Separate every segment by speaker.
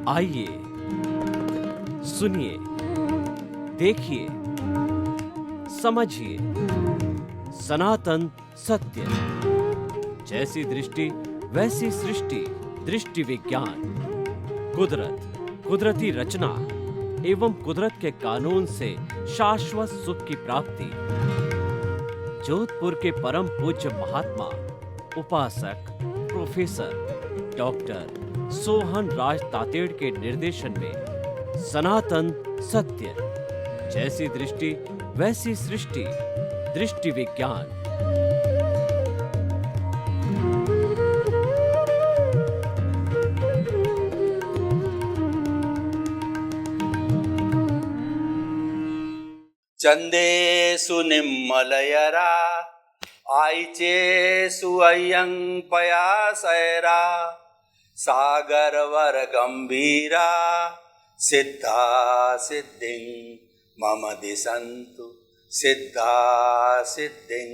Speaker 1: आइए, सुनिए, देखिए, समझिए सनातन सत्य। जैसी दृष्टि वैसी सृष्टि, दृष्टि विज्ञान। कुदरत, कुदरती रचना एवं कुदरत के कानून से शाश्वत सुख की प्राप्ति। जोधपुर के परम पूज्य महात्मा उपासक प्रोफेसर डॉक्टर सोहन राज तातेड़ के निर्देशन में सनातन सत्य। जैसी दृष्टि वैसी सृष्टि, दृष्टि विज्ञान।
Speaker 2: चंदेषु निम्मलयरा आइचेषु अय्यं पयासैरा सागरवर गंभीरा सिद्धा सिद्धिं मम दिशन्तु सिद्धा सिद्धिं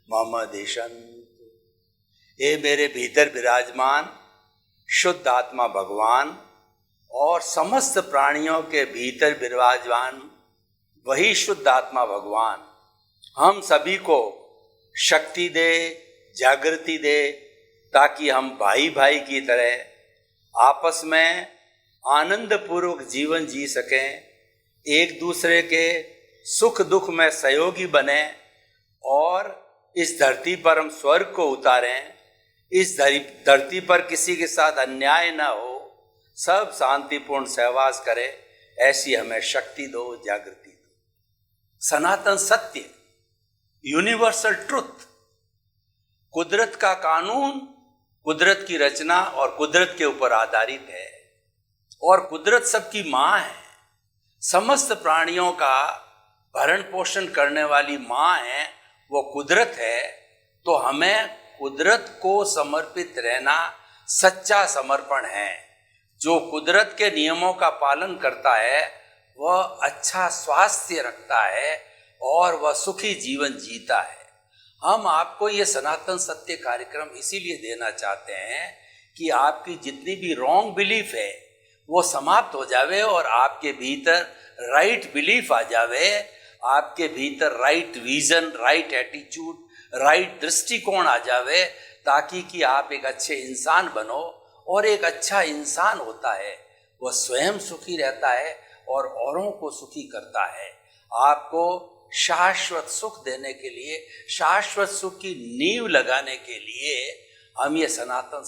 Speaker 2: मम दिशन्तु। ये मेरे भीतर विराजमान शुद्ध आत्मा भगवान और समस्त प्राणियों के भीतर विराजमान वही शुद्ध आत्मा भगवान हम सभी को शक्ति दे, जागृति दे, ताकि हम भाई भाई की तरह आपस में आनंद पूर्वक जीवन जी सकें, एक दूसरे के सुख दुख में सहयोगी बने और इस धरती पर हम स्वर्ग को उतारें। इस धरती पर किसी के साथ अन्याय न हो, सब शांतिपूर्ण सहवास करें, ऐसी हमें शक्ति दो, जागृति दो। सनातन सत्य, यूनिवर्सल ट्रुथ, कुदरत का कानून, कुदरत की रचना और कुदरत के ऊपर आधारित है। और कुदरत सबकी माँ है, समस्त प्राणियों का भरण पोषण करने वाली माँ है, वो कुदरत है। तो हमें कुदरत को समर्पित रहना सच्चा समर्पण है। जो कुदरत के नियमों का पालन करता है वह अच्छा स्वास्थ्य रखता है और वह सुखी जीवन जीता है। हम आपको ये सनातन सत्य कार्यक्रम इसीलिए देना चाहते हैं कि आपकी जितनी भी रॉन्ग बिलीफ है वो समाप्त हो जावे और आपके भीतर राइट बिलीफ आ जावे, आपके भीतर right vision, right attitude, right दृष्टिकोण आ जावे, ताकि कि आप एक अच्छे इंसान बनो। और एक अच्छा इंसान होता है वह स्वयं सुखी रहता है और औरों को सुखी करता है। आपको शाश्वत सुख देने के लिए, शाश्वत सुख की नींव लगाने के लिए हम ये सनातन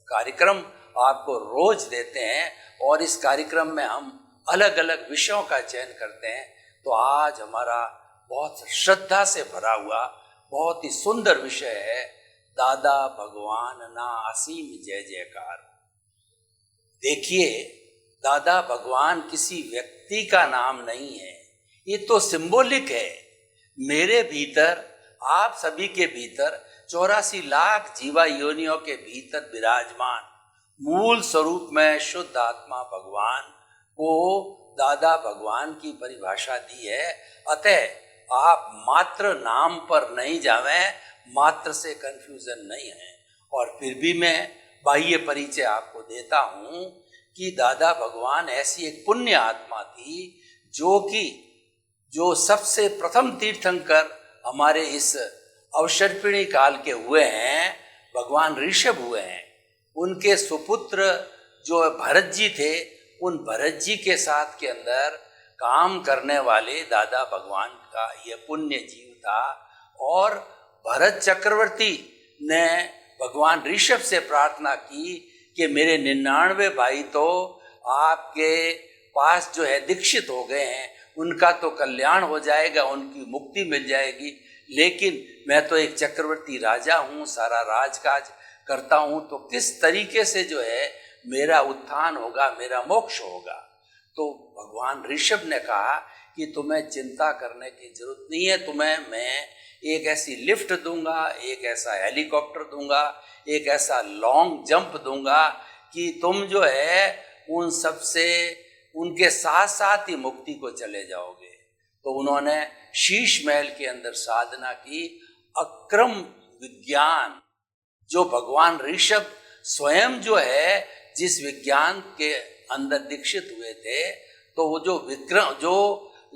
Speaker 2: कार्यक्रम आपको रोज देते हैं और इस कार्यक्रम में हम अलग अलग विषयों का चयन करते हैं। तो आज हमारा बहुत श्रद्धा से भरा हुआ बहुत ही सुंदर विषय है, दादा भगवान ना असीम जय जयकार। देखिए, दादा भगवान किसी व्यक्ति का नाम नहीं है, ये तो सिंबॉलिक है। मेरे भीतर, आप सभी के भीतर 84 लाख जीवा योनियों के भीतर विराजमान मूल स्वरूप में शुद्ध आत्मा भगवान को दादा भगवान की परिभाषा दी है। अतः आप मात्र नाम पर नहीं जावें, मात्र से कंफ्यूजन नहीं है। और फिर भी मैं बाह्य परिचय आपको देता हूँ कि दादा भगवान ऐसी एक पुण्य आत्मा थी जो सबसे प्रथम तीर्थंकर हमारे इस अवसर्पिणी काल के हुए हैं, भगवान ऋषभ हुए हैं। उनके सुपुत्र जो भरत जी थे, उन भरत जी के साथ के अंदर काम करने वाले दादा भगवान का यह पुण्य जीव था। और भरत चक्रवर्ती ने भगवान ऋषभ से प्रार्थना की कि मेरे 99 भाई तो आपके पास जो है दीक्षित हो गए हैं, उनका तो कल्याण हो जाएगा, उनकी मुक्ति मिल जाएगी, लेकिन मैं तो एक चक्रवर्ती राजा हूँ, सारा राजकाज करता हूँ, तो किस तरीके से जो है मेरा उत्थान होगा, मेरा मोक्ष होगा। तो भगवान ऋषभ ने कहा कि तुम्हें चिंता करने की जरूरत नहीं है, तुम्हें मैं एक ऐसी लिफ्ट दूंगा, एक ऐसा हेलीकॉप्टर दूंगा, एक ऐसा लॉन्ग जंप दूंगा कि तुम जो है उन सब से उनके साथ साथ ही मुक्ति को चले जाओगे। तो उन्होंने शीश महल के अंदर साधना की। अक्रम विज्ञान जो भगवान ऋषभ स्वयं जो है जिस विज्ञान के अंदर दीक्षित हुए थे, तो वो जो विक्रम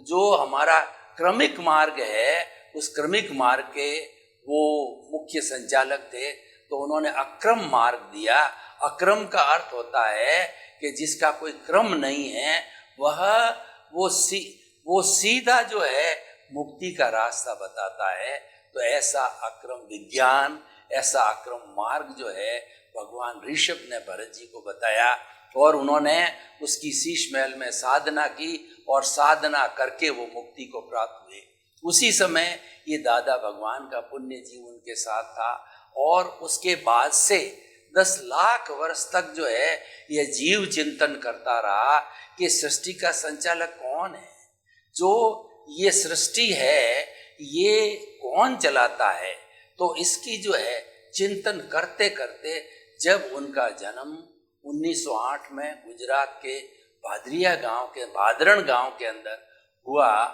Speaker 2: जो हमारा क्रमिक मार्ग है, उस क्रमिक मार्ग के वो मुख्य संचालक थे, तो उन्होंने अक्रम मार्ग दिया। अक्रम का अर्थ होता है कि जिसका कोई क्रम नहीं है, वो सीधा जो है मुक्ति का रास्ता बताता है। तो ऐसा अक्रम विज्ञान, ऐसा अक्रम मार्ग जो है भगवान ऋषभ ने भरत जी को बताया, और उन्होंने उसकी शीश महल में साधना की, और साधना करके वो मुक्ति को प्राप्त हुए। उसी समय ये दादा भगवान का पुण्य जीव उनके साथ था, और उसके बाद से 10 लाख वर्ष तक जो है ये जीव चिंतन करता रहा कि सृष्टि का संचालक कौन है, जो ये सृष्टि है ये कौन चलाता है। तो इसकी जो है चिंतन करते करते जब उनका जन्म 1908 में गुजरात के भादरण गांव के अंदर हुआ,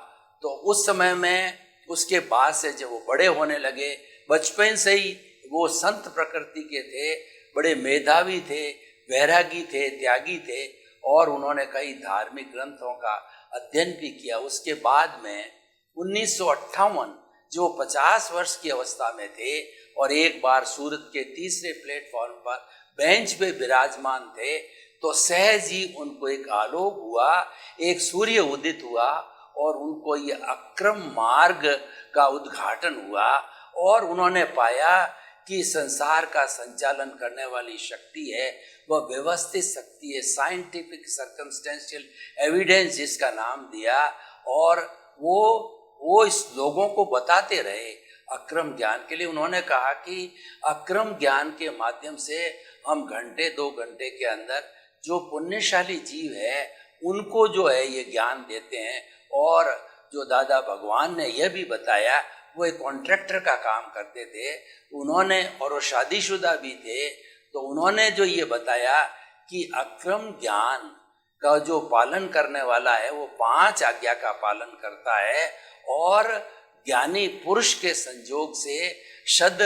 Speaker 2: तो उस समय में उसके बाद से जब वो बड़े होने लगे, बचपन से ही वो संत प्रकृति के थे, बड़े मेधावी थे, वैरागी थे, त्यागी थे, और उन्होंने कई धार्मिक ग्रंथों का अध्ययन भी किया। उसके बाद में 1958 जो 50 वर्ष की अवस्था में थे, और एक बार सूरत के तीसरे प्लेटफॉर्म पर बेंच पे विराजमान थे, तो सहज ही उनको एक आलोक हुआ, एक सूर्य उदित हुआ, और उनको ये अक्रम मार्ग का उद्घाटन हुआ, और उन्होंने पाया कि संसार का संचालन करने वाली शक्ति है वह व्यवस्थित शक्ति है, साइंटिफिक सर्कमस्टेंशियल एविडेंस जिसका नाम दिया, और वो इस लोगों को बताते रहे अक्रम ज्ञान के लिए। उन्होंने कहा कि अक्रम ज्ञान के माध्यम से हम घंटे 2 घंटे के अंदर जो पुण्यशाली जीव है उनको जो है ये ज्ञान देते हैं। और जो दादा भगवान ने यह भी बताया, वो एक कॉन्ट्रैक्टर का काम करते थे उन्होंने, और वो शादीशुदा भी थे, तो उन्होंने जो ये बताया कि अक्रम ज्ञान का जो पालन करने वाला है वो 5 आज्ञा का पालन करता है, और ज्ञानी पुरुष के संयोग से, सद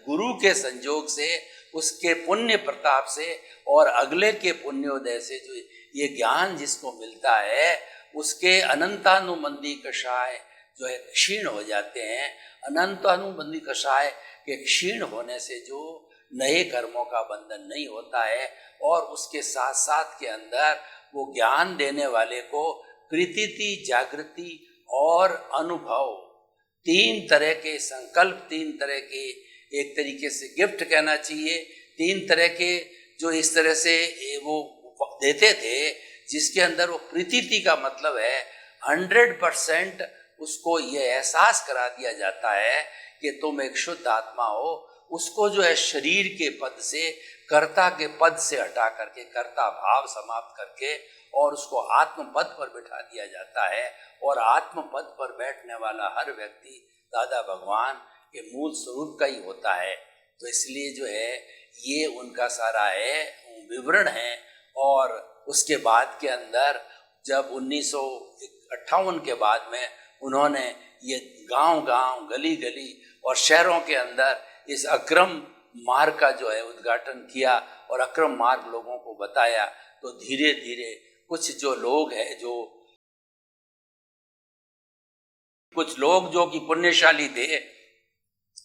Speaker 2: गुरु के संयोग से, उसके पुण्य प्रताप से और अगले के पुण्योदय से जो ये ज्ञान जिसको मिलता है उसके अनंतानुबंधी कषाय जो है क्षीण हो जाते हैं। अनंतानुबंधी कषाय के क्षीण होने से जो नए कर्मों का बंधन नहीं होता है, और उसके साथ साथ के अंदर वो ज्ञान देने वाले को प्रतीति, जागृति और अनुभव, 3 तरह के संकल्प, 3 तरह के, एक तरीके से गिफ्ट कहना चाहिए, 3 तरह के जो इस तरह से वो देते थे, जिसके अंदर वो प्रतीति का मतलब है 100% उसको ये एहसास करा दिया जाता है कि तुम एक शुद्ध आत्मा हो। उसको जो है शरीर के पद से, कर्ता के पद से हटा करके, कर्ता भाव समाप्त करके, और उसको आत्म पद पर बिठा दिया जाता है। और आत्म पद पर बैठने वाला हर व्यक्ति दादा भगवान के मूल स्वरूप का ही होता है। तो इसलिए जो है ये उनका सारा है विवरण है। और उसके बाद के अंदर जब 1958 के बाद में उन्होंने ये गांव-गांव, गली-गली और शहरों के अंदर इस अक्रम मार्ग का जो है उद्घाटन किया, और अक्रम मार्ग लोगों को बताया, तो धीरे धीरे कुछ लोग जो कि पुण्यशाली थे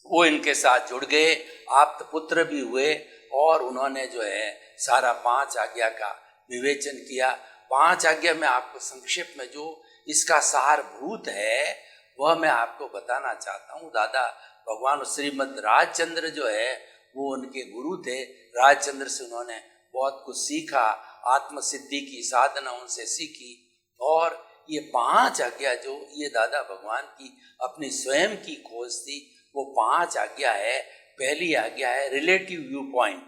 Speaker 2: वो इनके साथ जुड़ गए, आप्त पुत्र भी हुए, और उन्होंने जो है सारा 5 आज्ञा का विवेचन किया। 5 आज्ञा में आपको संक्षेप में जो इसका सारभूत है वह मैं आपको बताना चाहता हूँ। दादा भगवान श्रीमद राजचंद्र जो है वो उनके गुरु थे। राजचंद्र से उन्होंने बहुत कुछ सीखा, आत्मसिद्धि की साधना उनसे सीखी। और ये 5 आज्ञा जो ये दादा भगवान की अपनी स्वयं की खोज थी, वो 5 आज्ञा है। पहली आज्ञा है relative view point.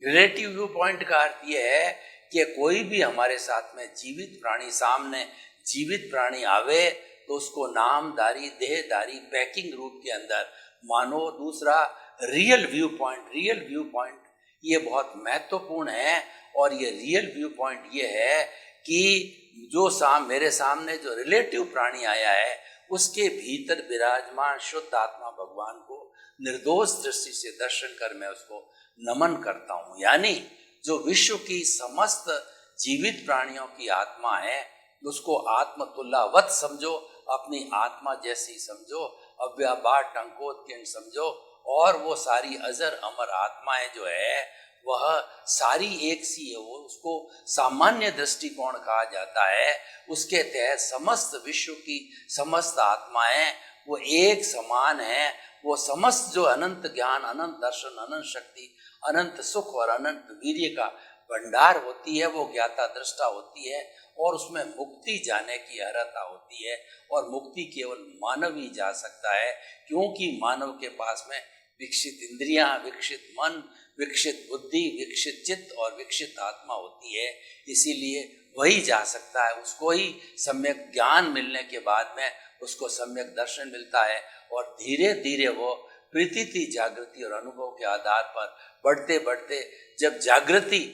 Speaker 2: Relative view point का अर्थ ये है कि कोई भी हमारे साथ में जीवित प्राणी, सामने जीवित प्राणी आवे तो उसको नामधारी, देहधारी, पैकिंग रूप के अंदर मानो। दूसरा real view point. Real view point ये बहुत महत्वपूर्ण है। और ये रियल व्यू पॉइंट ये है कि जो मेरे सामने जो रिलेटिव प्राणी आया है उसके भीतर विराजमान शुद्ध आत्मा भगवान को निर्दोष दृष्टि से दर्शन कर मैं उसको नमन करता हूँ। यानी जो विश्व की समस्त जीवित प्राणियों की आत्मा है उसको आत्मतुल्यवत समझो, अपनी आत्मा जैसी समझो, अव्यापार टंकोत्कीर्ण समझो। और वो सारी अजर अमर आत्माएं जो है वह सारी एक सी है, वो उसको सामान्य दृष्टिकोण कहा जाता है। उसके तहत समस्त विश्व की समस्त आत्माएं वो एक समान है। वो समस्त जो अनंत ज्ञान, अनंत दर्शन, अनंत शक्ति, अनंत सुख और अनंत वीर्य का भंडार होती है, वो ज्ञाता दृष्टा होती है। और उसमें मुक्ति जाने की अर्हता होती है। और मुक्ति केवल मानव ही जा सकता है, क्योंकि मानव के पास में विकसित इंद्रियां, विकसित मन, विकसित बुद्धि, विकसित चित्त और विकसित आत्मा होती है। इसीलिए वही जा सकता है। उसको ही सम्यक ज्ञान मिलने के बाद में उसको सम्यक दर्शन मिलता है। और धीरे धीरे वो प्रतीति, जागृति और अनुभव के आधार पर बढ़ते बढ़ते जब जागृति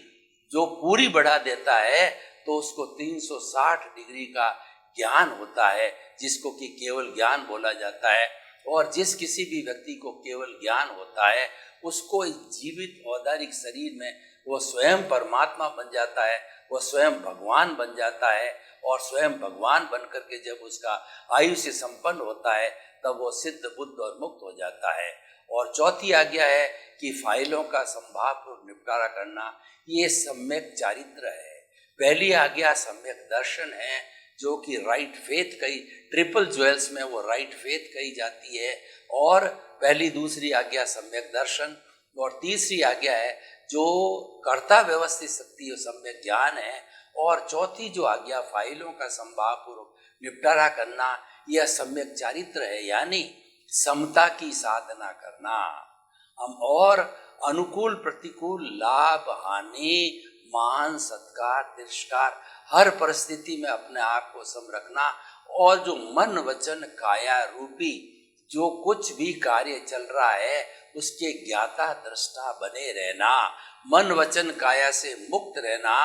Speaker 2: जो पूरी बढ़ा देता है तो उसको 360 डिग्री का ज्ञान होता है, जिसको कि केवल ज्ञान बोला जाता है। और जिस किसी भी व्यक्ति को केवल ज्ञान होता है उसको इस जीवित औदारिक शरीर में वो स्वयं परमात्मा बन जाता है, वो स्वयं भगवान बन जाता है। और स्वयं भगवान बन करके जब उसका आयुष्य संपन्न होता है तब वो सिद्ध, बुद्ध और मुक्त हो जाता है। और चौथी आज्ञा है कि फाइलों का संभावपूर्वक निपटारा करना, ये सम्यक चारित्र है। पहली आज्ञा सम्यक दर्शन है, जो कि राइट फेथ कही, ट्रिपल ज्वेल्स में वो राइट फेथ कही जाती है। और पहली दूसरी आज्ञा सम्यक दर्शन, और तीसरी आज्ञा है जो कर्ता व्यवस्थित शक्ति और सम्यक ज्ञान है। और चौथी जो आज्ञा फाइलों का संभावपूर्वक निपटारा करना, यह सम्यक चारित्र है, यानी समता की साधना करना। हम और अनुकूल प्रतिकूल, लाभ हानि, मान सत्कार तिरस्कार, हर परिस्थिति में अपने आप को सम रखना। और जो मन वचन काया रूपी जो कुछ भी कार्य चल रहा है उसके ज्ञाता दृष्टा बने रहना, मन वचन काया से मुक्त रहना।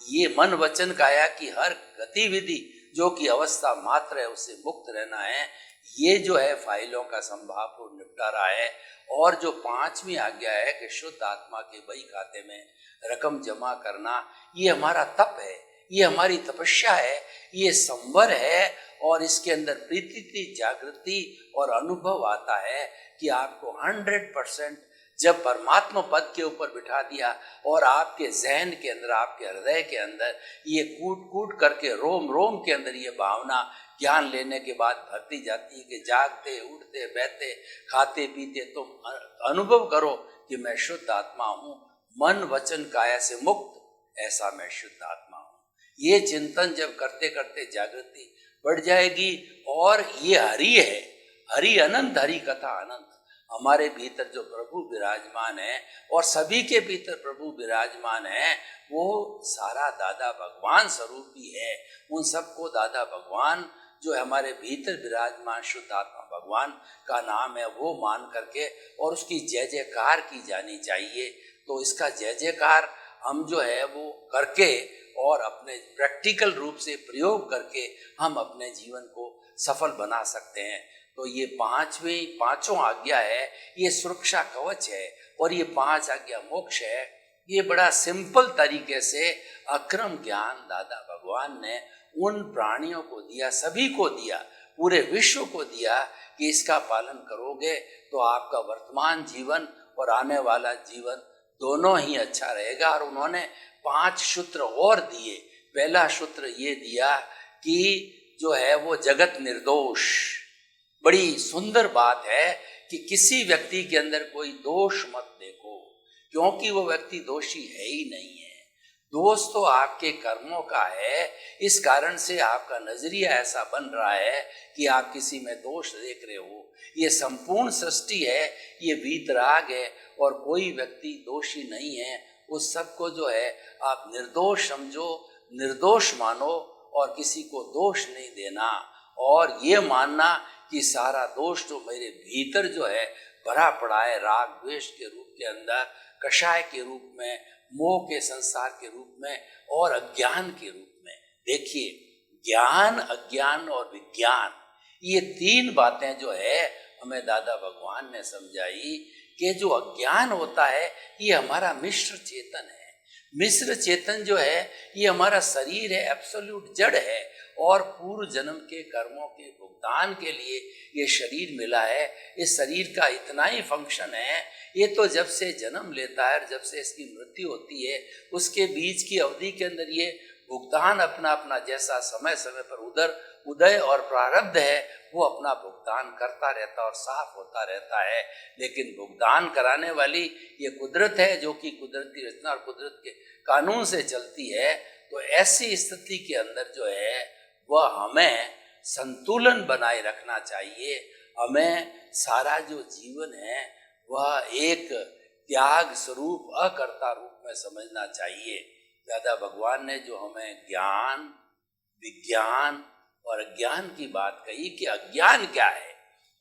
Speaker 2: ये मन वचन काया की हर गतिविधि जो कि अवस्था मात्र है उससे मुक्त रहना है। ये जो है फाइलों का संभावपूर्ण निपटारा है। और जो पांचवी आज्ञा है कि शुद्ध आत्मा के बही खाते में रकम जमा करना, ये हमारा तप है, ये हमारी तपस्या है, ये संवर है। और इसके अंदर प्रीति, जागृति और अनुभव आता है कि आपको 100% जब परमात्मा पद के ऊपर बिठा दिया और आपके जहन के अंदर, आपके हृदय के अंदर ये कूट कूट करके रोम रोम के अंदर ये भावना ज्ञान लेने के बाद भरती जाती है कि जागते उठते बहते खाते पीते तुम अनुभव करो कि मैं शुद्ध आत्मा हूँ, मन वचन काया से मुक्त, ऐसा मैं शुद्ध आत्मा हूँ। ये चिंतन जब करते करते जागृति बढ़ जाएगी। और ये हरि है, हरि अनंत, हरि कथा अनंत। हमारे भीतर जो प्रभु विराजमान है और सभी के भीतर प्रभु विराजमान है, वो सारा दादा भगवान स्वरूप ही है। उन सबको दादा भगवान जो हमारे भीतर विराजमान शुद्ध आत्मा भगवान का नाम है वो मान करके और उसकी जय जयकार की जानी चाहिए। तो इसका जय जयकार हम जो है वो करके और अपने प्रैक्टिकल रूप से प्रयोग करके हम अपने जीवन को सफल बना सकते हैं। तो ये पांचों आज्ञा है, ये सुरक्षा कवच है। और ये 5 आज्ञा मोक्ष है। ये बड़ा सिंपल तरीके से अक्रम ज्ञान दादा भगवान ने उन प्राणियों को दिया, सभी को दिया, पूरे विश्व को दिया कि इसका पालन करोगे तो आपका वर्तमान जीवन और आने वाला जीवन दोनों ही अच्छा रहेगा। और उन्होंने 5 सूत्र और दिए। पहला सूत्र ये दिया कि जो है वो जगत निर्दोष। बड़ी सुंदर बात है कि किसी व्यक्ति के अंदर कोई दोष मत देखो, क्योंकि वो व्यक्ति दोषी है ही नहीं है। दोष तो आपके कर्मों का है, इस कारण से आपका नजरिया ऐसा बन रहा है कि आप किसी में दोष देख रहे हो। ये संपूर्ण सृष्टि है, ये वीतराग है और कोई व्यक्ति दोषी नहीं है। उस सब को जो है आप निर्दोष समझो, निर्दोष मानो और किसी को दोष नहीं देना। और ये मानना कि सारा दोष तो मेरे भीतर जो है भरा पड़ा है, राग द्वेष के रूप के अंदर, कषाय के रूप में, मोह के संसार के रूप में और अज्ञान के रूप में। देखिए, ज्ञान, अज्ञान और विज्ञान, ये 3 बातें जो है हमें दादा भगवान ने समझाई कि जो अज्ञान होता है ये हमारा मिश्र चेतन है। मिश्र चेतन जो है ये हमारा शरीर है, एब्सोल्यूट जड़ है, और पूर्व जन्म के कर्मों के भुगतान के लिए ये शरीर मिला है। इस शरीर का इतना ही फंक्शन है, ये तो जब से जन्म लेता है और जब से इसकी मृत्यु होती है उसके बीच की अवधि के अंदर ये भुगतान अपना अपना जैसा समय समय पर उधर उदय और प्रारब्ध है वो अपना भुगतान करता रहता और साफ होता रहता है। लेकिन भुगतान कराने वाली ये कुदरत है जो कि कुदरत की रचना और कुदरत के कानून से चलती है। तो ऐसी स्थिति के अंदर जो है वह हमें संतुलन बनाए रखना चाहिए। हमें सारा जो जीवन है वह एक त्याग स्वरूप अकर्ता रूप में समझना चाहिए। दादा भगवान ने जो हमें ज्ञान, विज्ञान और अज्ञान की बात कही कि अज्ञान क्या है।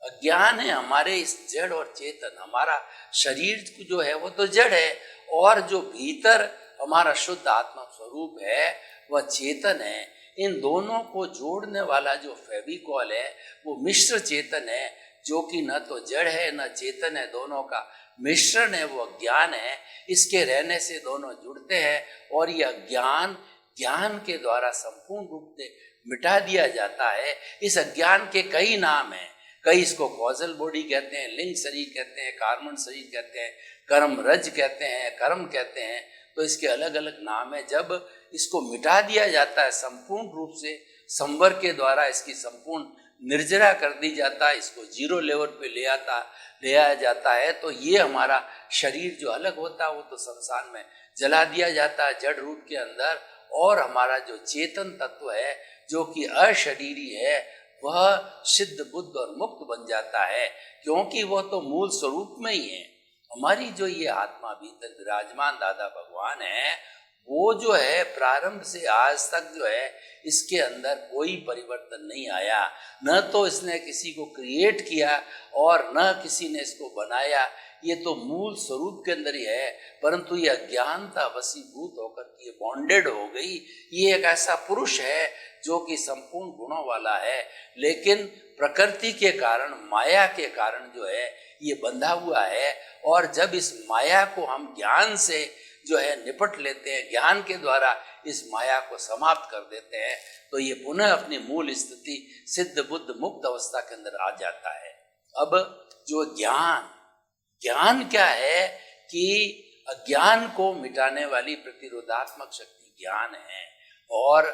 Speaker 2: अज्ञान है हमारे इस जड़ और चेतन, हमारा शरीर जो है वो तो जड़ है और जो भीतर हमारा शुद्ध आत्मा स्वरूप है वह चेतन है। इन दोनों को जोड़ने वाला जो फेविकॉल है वो मिश्र चेतन है, जो कि न तो जड़ है न चेतन है, दोनों का मिश्रण है, वो अज्ञान है। इसके रहने से दोनों जुड़ते हैं और ये अज्ञान ज्ञान के द्वारा संपूर्ण रूप से मिटा दिया जाता है। इस अज्ञान के कई नाम हैं, कई इसको कॉजल बॉडी कहते हैं, लिंग शरीर कहते हैं, कार्बन शरीर कहते हैं, कर्म रज कहते हैं, कर्म कहते हैं। तो इसके अलग अलग नाम है। जब इसको मिटा दिया जाता है संपूर्ण रूप से, संवर के द्वारा इसकी संपूर्ण निर्जरा कर दी जाता है, इसको जीरो लेवल पे ले आया जाता है, तो ये हमारा शरीर जो अलग होता है वो तो संसार में जला दिया जाता है जड़ रूप के अंदर। और हमारा जो चेतन तत्व है जो कि अशरीरी है वह सिद्ध बुद्ध और मुक्त बन जाता है, क्योंकि वह तो मूल स्वरूप में ही है। हमारी जो ये आत्मा भीतर विराजमान दादा भगवान है वो जो है प्रारंभ से आज तक जो है इसके अंदर कोई परिवर्तन नहीं आया। न तो इसने किसी को क्रिएट किया और न किसी ने इसको बनाया, ये तो मूल स्वरूप के अंदर ही है। परंतु ये अज्ञानता वशीभूत होकर के ये बॉन्डेड हो गई। ये एक ऐसा पुरुष है जो कि संपूर्ण गुणों वाला है, लेकिन प्रकृति के कारण, माया के कारण जो है ये बंधा हुआ है। और जब इस माया को हम ज्ञान से जो है निपट लेते हैं, ज्ञान के द्वारा इस माया को समाप्त कर देते हैं, तो ये पुनः अपनी मूल स्थिति सिद्ध बुद्ध मुक्त अवस्था के अंदर आ जाता है। अब जो ज्ञान क्या है कि अज्ञान को मिटाने वाली प्रतिरोधात्मक शक्ति ज्ञान है। और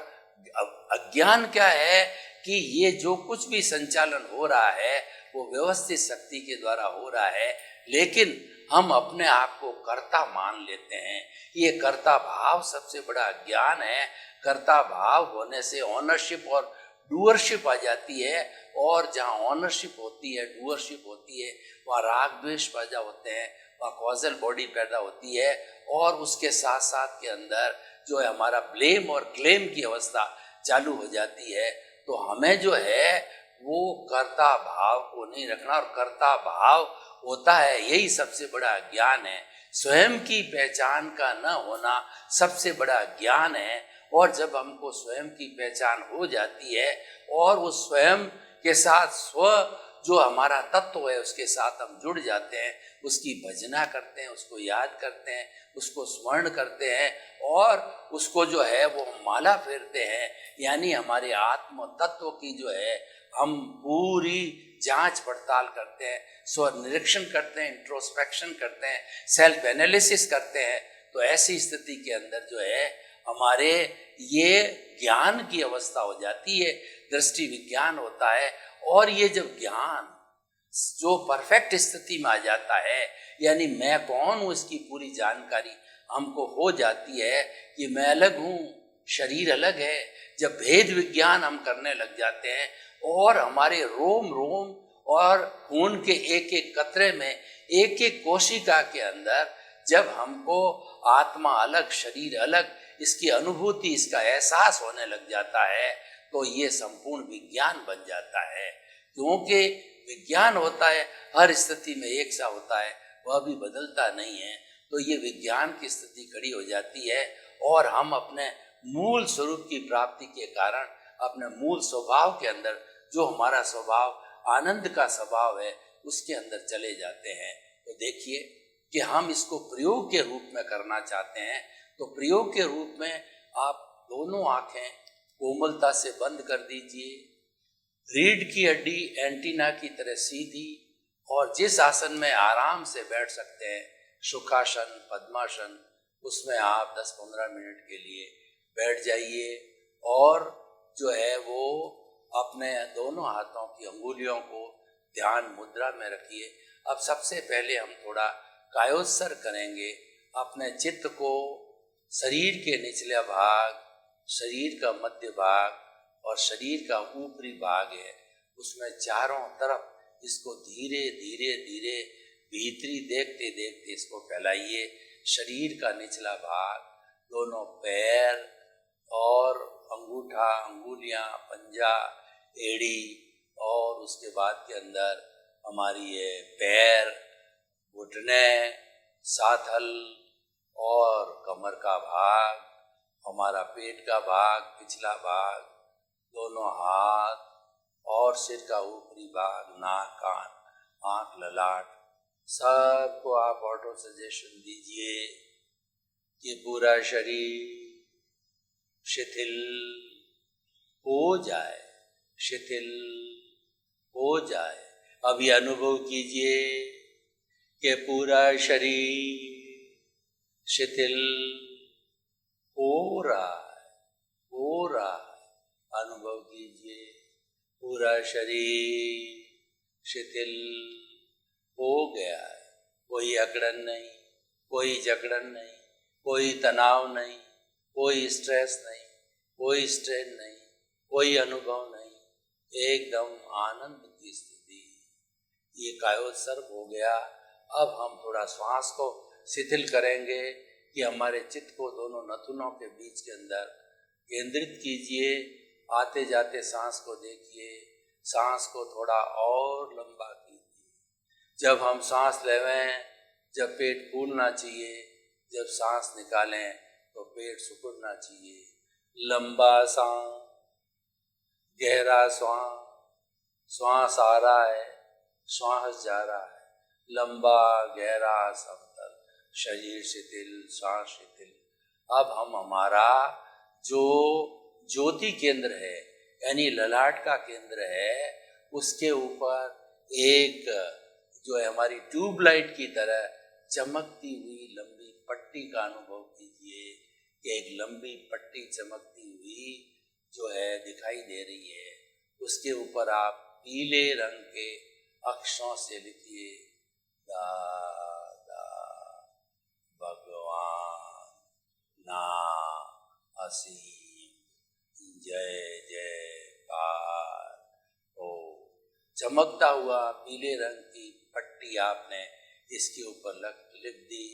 Speaker 2: अज्ञान क्या है कि ये जो कुछ भी संचालन हो रहा है वो व्यवस्थित शक्ति के द्वारा हो रहा है, लेकिन हम अपने आप को कर्ता मान लेते हैं। ये कर्ता भाव सबसे बड़ा ज्ञान है। कर्ता भाव होने से ऑनरशिप और डूअरशिप आ जाती है, और जहाँ ऑनरशिप होती है, डूअरशिप होती है, वहाँ राग द्वेष पैदा होते हैं, वहाँ कॉजल बॉडी पैदा होती है, और उसके साथ साथ के अंदर जो है हमारा ब्लेम और क्लेम की अवस्था चालू हो जाती है। तो हमें जो है वो कर्ता भाव को नहीं रखना, और कर्ता भाव होता है यही सबसे बड़ा ज्ञान है। स्वयं की पहचान का न होना सबसे बड़ा ज्ञान है। और जब हमको स्वयं की पहचान हो जाती है और उस स्वयं के साथ स्व जो हमारा तत्व है उसके साथ हम जुड़ जाते हैं, उसकी भजना करते हैं, उसको याद करते हैं, उसको स्मरण करते हैं, और उसको जो है वो माला फेरते हैं, यानी हमारे आत्म तत्व की जो है हम पूरी जांच पड़ताल करते हैं, स्व निरीक्षण करते हैं, इंट्रोस्पेक्शन करते हैं, सेल्फ एनालिसिस करते हैं। तो ऐसी स्थिति के अंदर जो है हमारे ये ज्ञान की अवस्था हो जाती है, दृष्टि विज्ञान होता है। और ये जब ज्ञान जो परफेक्ट स्थिति में आ जाता है, यानी मैं कौन हूँ इसकी पूरी जानकारी हमको हो जाती है कि मैं अलग हूँ, शरीर अलग है। जब भेद विज्ञान हम करने लग जाते हैं और हमारे रोम रोम और खून के एक एक कतरे में, एक एक कोशिका के अंदर जब हमको आत्मा अलग, शरीर अलग, इसकी अनुभूति, इसका एहसास होने लग जाता है, तो ये संपूर्ण विज्ञान बन जाता है। क्योंकि विज्ञान होता है हर स्थिति में एक सा होता है, वह भी बदलता नहीं है। तो ये विज्ञान की स्थिति खड़ी हो जाती है और हम अपने मूल स्वरूप की प्राप्ति के कारण अपने मूल स्वभाव के अंदर, जो हमारा स्वभाव आनंद का स्वभाव है, उसके अंदर चले जाते हैं। तो देखिए
Speaker 3: कि हम इसको प्रयोग के रूप में करना चाहते हैं, तो प्रयोग के रूप में आप दोनों आंखें कोमलता से बंद कर दीजिए। रीढ़ की हड्डी एंटीना की तरह सीधी, और जिस आसन में आराम से बैठ सकते हैं, सुखासन, पद्मासन, उसमें आप 10-15 मिनट के लिए बैठ जाइए और जो है वो अपने दोनों हाथों की अंगुलियों को ध्यान मुद्रा में रखिए। अब सबसे पहले हम थोड़ा कायोत्सर्ग करेंगे। अपने चित्त को शरीर के निचले भाग, शरीर का मध्य भाग और शरीर का ऊपरी भाग है, उसमें चारों तरफ इसको धीरे धीरे धीरे भीतरी देखते देखते इसको फैलाइए। शरीर का निचला भाग, दोनों पैर और अंगूठा, अंगुलियां, पंजा, एड़ी, और उसके बाद के अंदर हमारी ये पैर, घुटने, साथल और कमर का भाग, हमारा पेट का भाग, पिछला भाग, दोनों हाथ और सिर का ऊपरी भाग, नाक, कान, आंख, ललाट, सबको आप ऑटो सजेशन दीजिए कि पूरा शरीर शिथिल हो जाए, शिथिल हो जाए। अभी अनुभव कीजिए कि पूरा शरीर शिथिल हो रहा है, हो रहा है। अनुभव कीजिए पूरा शरीर शिथिल हो गया है। कोई अकड़न नहीं, कोई जकड़न नहीं, कोई तनाव नहीं, कोई स्ट्रेस नहीं, कोई स्ट्रेन नहीं, कोई अनुभव नहीं, एकदम आनंद की स्थिति। ये कायोत्सर्ग हो गया। अब हम थोड़ा श्वास को शिथिल करेंगे कि हमारे चित्त को दोनों नथुनों के बीच के अंदर केंद्रित कीजिए। आते जाते सांस को देखिए, सांस को थोड़ा और लंबा कीजिए। जब हम सांस लेवें, जब पेट फूलना चाहिए, जब सांस निकालें तो पेट सिकुड़ना चाहिए। लंबा सांस, गहरा श्वास, श्वास आ रहा है, श्वास जा रहा है, लंबा गहरा समतल, शरीर शिथिल, सांस शिथिल। अब हम हमारा जो ज्योति केंद्र है, यानी ललाट का केंद्र है, उसके ऊपर एक जो है हमारी ट्यूबलाइट की तरह चमकती हुई लंबी पट्टी का अनुभव कीजिए कि एक लंबी पट्टी चमकती हुई जो है दिखाई दे रही है। उसके ऊपर आप पीले रंग के अक्षरों से लिखिए, दादा भगवान ना असीम जय जयकार हो। चमकता हुआ पीले रंग की पट्टी आपने इसके ऊपर लिख दी,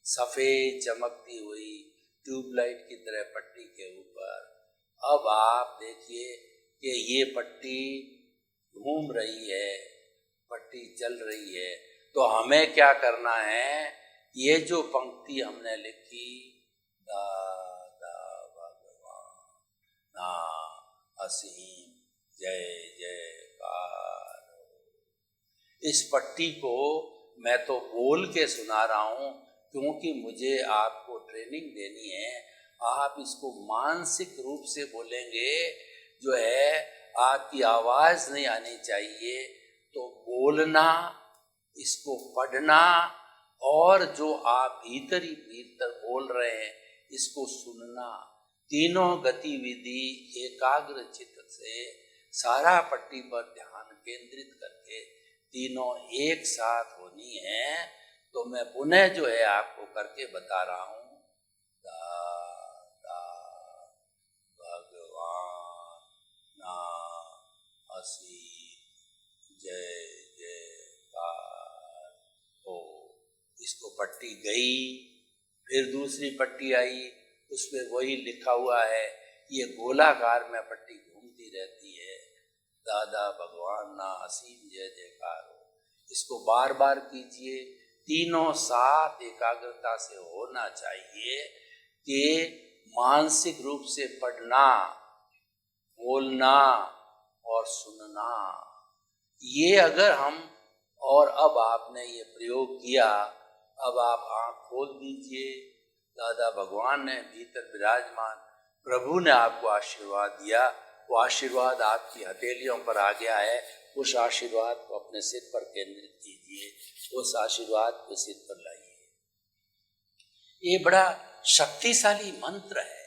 Speaker 3: सफेद चमकती हुई ट्यूबलाइट की तरह पट्टी के ऊपर। अब आप देखिए कि ये पट्टी घूम रही है, पट्टी चल रही है। तो हमें क्या करना है, ये जो पंक्ति हमने लिखी, दादा भगवान ना असीम जय जयकार, इस पट्टी को मैं तो बोल के सुना रहा हूँ क्योंकि मुझे आपको ट्रेनिंग देनी है। आप इसको मानसिक रूप से बोलेंगे, जो है आपकी आवाज़ नहीं आनी चाहिए। तो बोलना, इसको पढ़ना, और जो आप भीतर ही भीतर बोल रहे हैं इसको सुनना, तीनों गतिविधि एकाग्र चित्त से सारा पट्टी पर ध्यान केंद्रित करके तीनों एक साथ होनी है। तो मैं पुनः जो है आपको करके बता रहा हूँ, दादा भगवान ना असीम जय जयकार हो। इसको पट्टी गई, फिर दूसरी पट्टी आई, उसमें वही लिखा हुआ है। ये गोलाकार में पट्टी घूमती रहती है, दादा भगवान ना असीम जय जयकार हो। इसको बार बार कीजिए, तीनों साथ एकाग्रता से होना चाहिए कि मानसिक रूप से पढ़ना, बोलना और सुनना। ये अगर हम, और अब आपने ये प्रयोग किया अब आप आँख खोल दीजिए। दादा भगवान ने भीतर विराजमान प्रभु ने आपको आशीर्वाद दिया, वो आशीर्वाद आपकी हथेलियों पर आ गया है। उस आशीर्वाद को अपने सिर पर केंद्रित कीजिए, उस आशीर्वाद को सिर पर लाइए। ये बड़ा शक्तिशाली मंत्र है।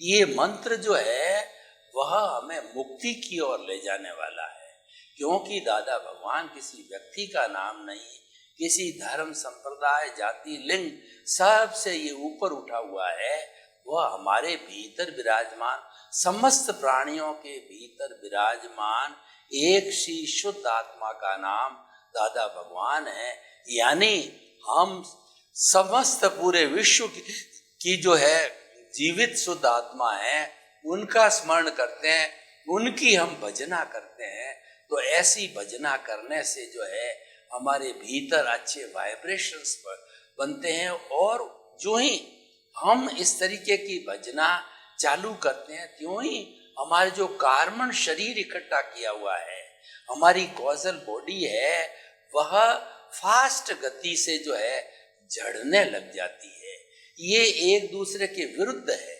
Speaker 3: ये मंत्र जो है वह हमें मुक्ति की ओर ले जाने वाला है, क्योंकि दादा भगवान किसी व्यक्ति का नाम नहीं, किसी धर्म, संप्रदाय, जाति, लिंग सबसे ये ऊपर उठा हुआ है। वह हमारे भीतर विराजमान, समस्त प्राणियों के भीतर विराजमान एक सी शुद्ध आत्मा का नाम दादा भगवान है। यानी हम समस्त पूरे विश्व की जो है जीवित शुद्ध आत्मा है, उनका स्मरण करते हैं, उनकी हम भजना करते हैं। तो ऐसी भजना करने से जो है हमारे भीतर अच्छे वाइब्रेशंस बनते हैं, और जो ही हम इस तरीके की भजना चालू करते हैं, त्यों ही हमारे जो कार्बन शरीर इकट्ठा किया हुआ है, हमारी कॉजल बॉडी है, वह फास्ट गति से जो है झड़ने लग जाती है। ये एक दूसरे के विरुद्ध है।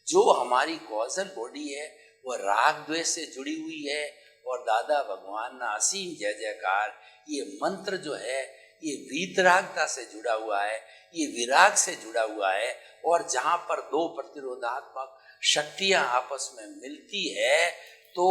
Speaker 3: जो हमारी कॉजल बॉडी है वह राग द्वेष से जुड़ी हुई है, और दादा भगवान ना असीम जय जयकार, ये मंत्र जो है ये वीतरागता से जुड़ा हुआ है, ये विराग से जुड़ा हुआ है। और जहाँ पर दो प्रतिरोधात्मक शक्तियाँ आपस में मिलती है तो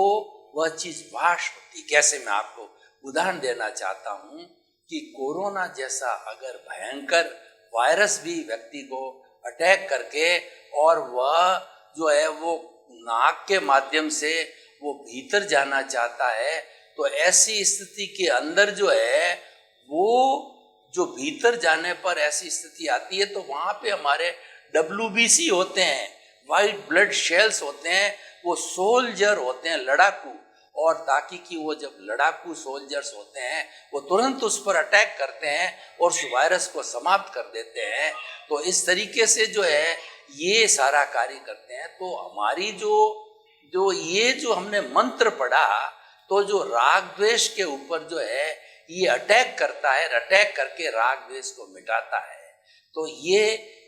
Speaker 3: वह चीज वाश होती। कैसे, मैं आपको उदाहरण देना चाहता हूँ कि कोरोना जैसा अगर भयंकर वायरस भी व्यक्ति को अटैक करके, और वह जो है वो नाक के माध्यम से वो भीतर जाना चाहता है, तो ऐसी स्थिति के अंदर जो है वो जो भीतर जाने पर ऐसी स्थिति आती है, तो वहाँ पे हमारे WBC होते हैं, वाइट ब्लड सेल्स होते हैं, वो सोल्जर होते हैं, लड़ाकू। और ताकि कि वो जब लड़ाकू सोल्जर्स होते हैं वो तुरंत उस पर अटैक करते हैं और उस वायरस को समाप्त कर देते हैं। तो इस तरीके से जो है ये सारा कार्य करते हैं। तो हमारी जो ये जो हमने मंत्र पढ़ा, तो जो राग द्वेष के ऊपर जो है ये अटैक करता है, अटैक करके राग द्वेष को मिटाता है। तो ये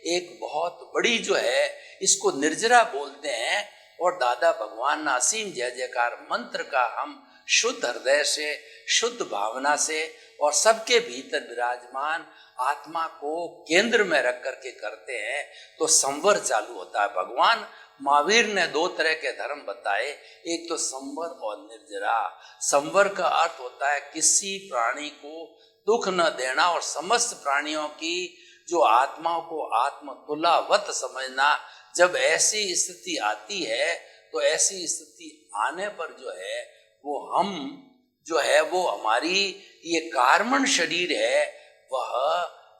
Speaker 3: एक बहुत बड़ी जो है, इसको निर्जरा बोलते हैं। और दादा भगवान ना असीम जय जयकार मंत्र का हम शुद्ध हृदय से, शुद्ध भावना से और सबके भीतर विराजमान आत्मा को केंद्र में रख करके करते हैं, तो संवर चालू होता है। भगवान महावीर ने दो तरह के धर्म बताए, एक तो संवर और निर्जरा। संवर का अर्थ होता है किसी प्राणी को दुख न देना, और समस्त प्राणियों की जो आत्माओं को आत्मतुलावत समझना। जब ऐसी स्थिति आती है, तो ऐसी स्थिति आने पर जो है वो हम जो है वो हमारी ये कार्बन शरीर है वह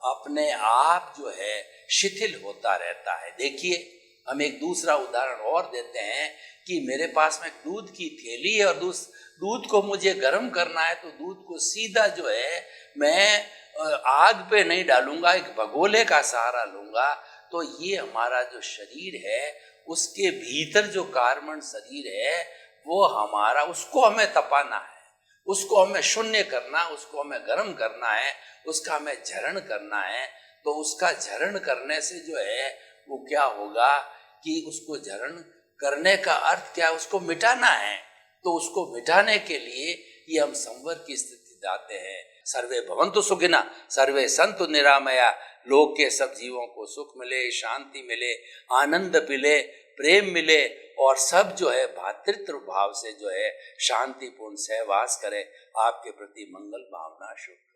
Speaker 3: अपने आप जो है शिथिल होता रहता है। देखिए, हम एक दूसरा उदाहरण और देते हैं कि मेरे पास में दूध की थैली है और दूध को मुझे गर्म करना है, तो दूध को सीधा जो है मैं आग पे नहीं डालूंगा, एक भगोले का सहारा लूंगा। तो ये हमारा जो शरीर है, उसके भीतर जो कार्बन शरीर है वो हमारा, उसको हमें तपाना है, उसको हमें शून्य करना, उसको हमें गर्म करना है, उसका हमें झरण करना है। तो उसका झरण करने से जो है वो क्या होगा कि उसको झरण करने का अर्थ क्या है, उसको मिटाना है। तो उसको मिटाने के लिए ये हम संवर की स्थिति लाते हैं। सर्वे भवन्तु सुखिनः, सर्वे सन्तु निरामया। लोक के सब जीवों को सुख मिले, शांति मिले, आनंद मिले, प्रेम मिले, और सब जो है भातृत्व भाव से जो है शांतिपूर्ण सहवास करे। आपके प्रति मंगल भावना शुभ।